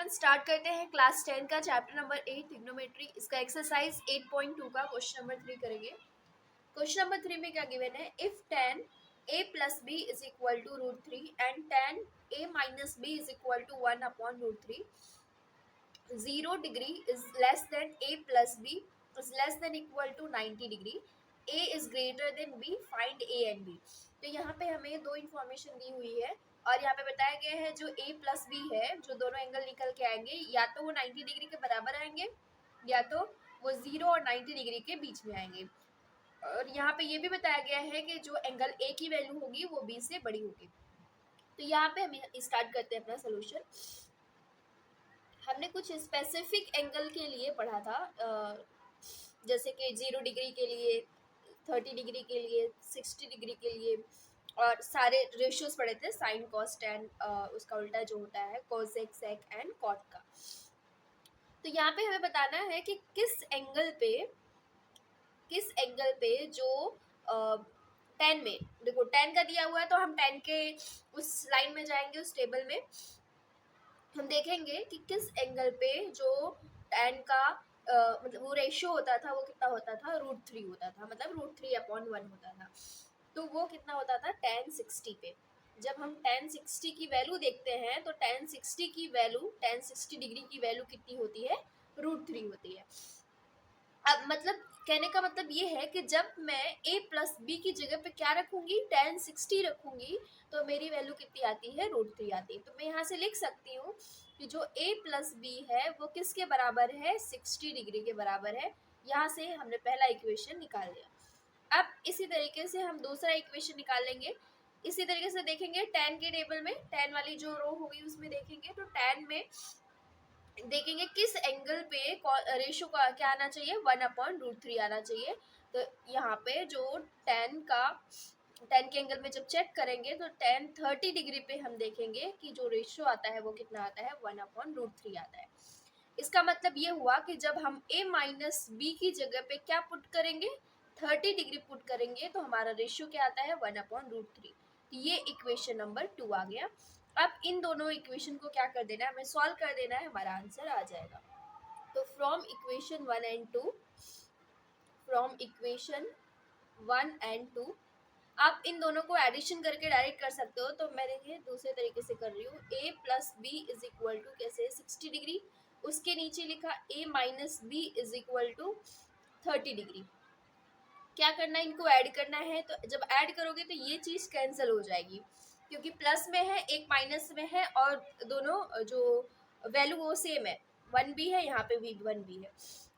अपन start करते हैं class 10 का चैप्टर नंबर 8 ट्रिग्नोमेट्री। इसका एक्सरसाइज 8.2 का क्वेश्चन नंबर 3 करेंगे। क्वेश्चन नंबर 3 में क्या गिवन है, if tan a plus b is equal to √3 and tan a minus b is equal to 1 upon √3, 0 degree is less than a plus b is less than equal to 90 degree, a is greater than b, find a and b। तो यहाँ पे हमें दो information दी हुई है और यहाँ पे बताया गया है जो a प्लस बी है, जो दोनों एंगल निकल के आएंगे या तो वो 90 डिग्री के बराबर आएंगे या तो वो 0 और 90 डिग्री के बीच में आएंगे। और यहाँ पे ये भी बताया गया है कि जो एंगल a की वैल्यू होगी वो b से बड़ी होगी। तो यहाँ पे हम स्टार्ट करते हैं अपना सोल्यूशन। हमने कुछ स्पेसिफिक एंगल के लिए पढ़ा था, जैसे कि 0 डिग्री के लिए, 30 डिग्री के लिए, 60 डिग्री के लिए, और सारे रेशियोज पढ़े थे, साइन कॉस टैन, उसका उल्टा जो होता है कोसेक सेक एंड कॉट का। तो यहाँ पे हमें बताना है कि किस एंगल पे जो tan में, देखो tan का दिया हुआ है तो हम tan के उस लाइन में जाएंगे, उस टेबल में हम देखेंगे कि किस एंगल पे जो tan का मतलब वो रेशियो होता था, वो कितना होता था, √3 होता था, मतलब √3/1 होता था। तो वो कितना होता था tan 60 पे। जब हम tan 60 की वैल्यू देखते हैं तो tan 60 डिग्री की वैल्यू कितनी होती है, √3 होती है। अब मतलब कहने का मतलब ये है कि जब मैं a प्लस बी की जगह पे क्या रखूंगी, tan 60 रखूंगी, तो मेरी वैल्यू कितनी आती है, √3 आती है। तो मैं यहाँ से लिख सकती हूँ कि जो a प्लस बी है वो किसके बराबर है, 60 डिग्री के बराबर है। यहाँ से हमने पहला इक्वेशन निकाल लिया। अब इसी तरीके से हम दूसरा इक्वेशन निकाल लेंगे। इसी तरीके से देखेंगे tan के टेबल में, tan वाली जो रो होगी उसमें देखेंगे तो tan में देखेंगे किस एंगल पे रेशियो का क्या आना चाहिए, 1/√3 आना चाहिए। तो यहाँ पे जो tan के एंगल में जब चेक करेंगे तो tan 30 डिग्री पे हम देखेंगे कि जो रेशियो आता है वो कितना आता है, 1/√3 आता है। इसका मतलब ये हुआ कि जब हम a माइनस बी की जगह पे क्या पुट करेंगे, 30 डिग्री पुट करेंगे, तो हमारा रेशियो क्या आता है, 1/√3। तो ये इक्वेशन नंबर 2 आ गया। अब इन दोनों इक्वेशन को क्या कर देना है, हमें सॉल्व कर देना है, हमारा आंसर आ जाएगा। तो फ्रॉम इक्वेशन 1 एंड 2 आप इन दोनों को एडिशन करके डायरेक्ट कर सकते हो। तो मैं देखिए दूसरे तरीके से कर रही हूँ, a plus B is equal to कैसे, 60 डिग्री, उसके नीचे लिखा a minus B is equal to 30 degree. क्या करना है, इनको ऐड करना है। तो जब ऐड करोगे तो ये चीज़ कैंसिल हो जाएगी, क्योंकि प्लस में है, एक माइनस में है, और दोनों जो वैल्यू वो सेम है, 1 भी है, यहाँ पे भी 1 भी है।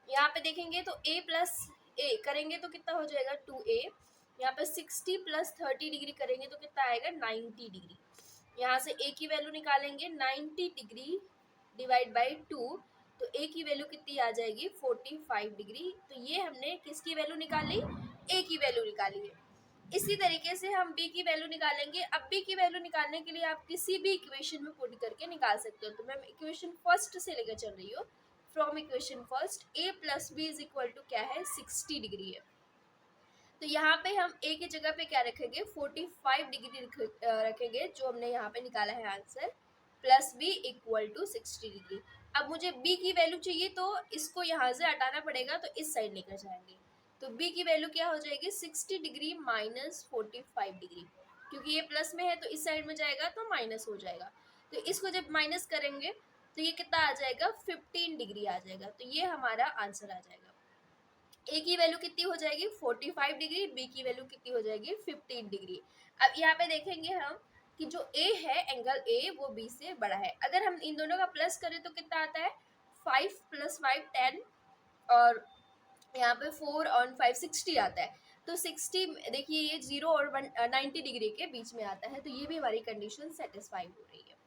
यहाँ पे देखेंगे तो a प्लस ए करेंगे तो कितना हो जाएगा, 2a। यहाँ पे 60 प्लस 30 डिग्री करेंगे तो कितना आएगा, 90 डिग्री। यहाँ से a की वैल्यू निकालेंगे, 90 डिग्री डिवाइड बाई 2, तो a की वैल्यू कितनी आ जाएगी, 45 डिग्री। तो ये हमने किसकी वैल्यू निकाली, a की वैल्यू निकाली है। इसी तरीके से हम b की वैल्यू निकालेंगे। अब b की वैल्यू निकालने के लिए आप किसी भी इक्वेशन में पुट करके निकाल सकते हो। तो मैं इक्वेशन फर्स्ट से लेकर चल रही हूँ। From equation first a plus B is equal to क्या है, 60 डिग्री है। तो यहाँ पे हम a की जगह पे क्या रखेंगे, 45 डिग्री रखेंगे, जो हमने यहाँ पे निकाला है answer, plus b equal to 60 degree. अब मुझे b की वैल्यू चाहिए तो इसको यहाँ से हटाना पड़ेगा, तो इस साइड लेकर जाएंगे। तो b की वैल्यू क्या हो जाएगी, 60 डिग्री माइनस 45 डिग्री, क्योंकि ये प्लस में है तो इस साइड में जाएगा तो माइनस हो जाएगा। तो इसको जब माइनस करेंगे तो ये कितना आ जाएगा, 15 डिग्री आ जाएगा। तो ये हमारा आंसर आ जाएगा। a की वैल्यू कितनी हो जाएगी, 45 डिग्री, b की वैल्यू कितनी हो जाएगी, 15 डिग्री। अब यहाँ पे देखेंगे हम कि जो a है, एंगल a, वो b से बड़ा है। अगर हम इन दोनों का प्लस करें तो कितना आता है, 5 + 5 10, और यहाँ पे 4 और 5 60 आता है। तो 60 देखिए ये 0 और 90 डिग्री के बीच में आता है। तो ये भी हमारी कंडीशन सेटिस्फाई हो रही है।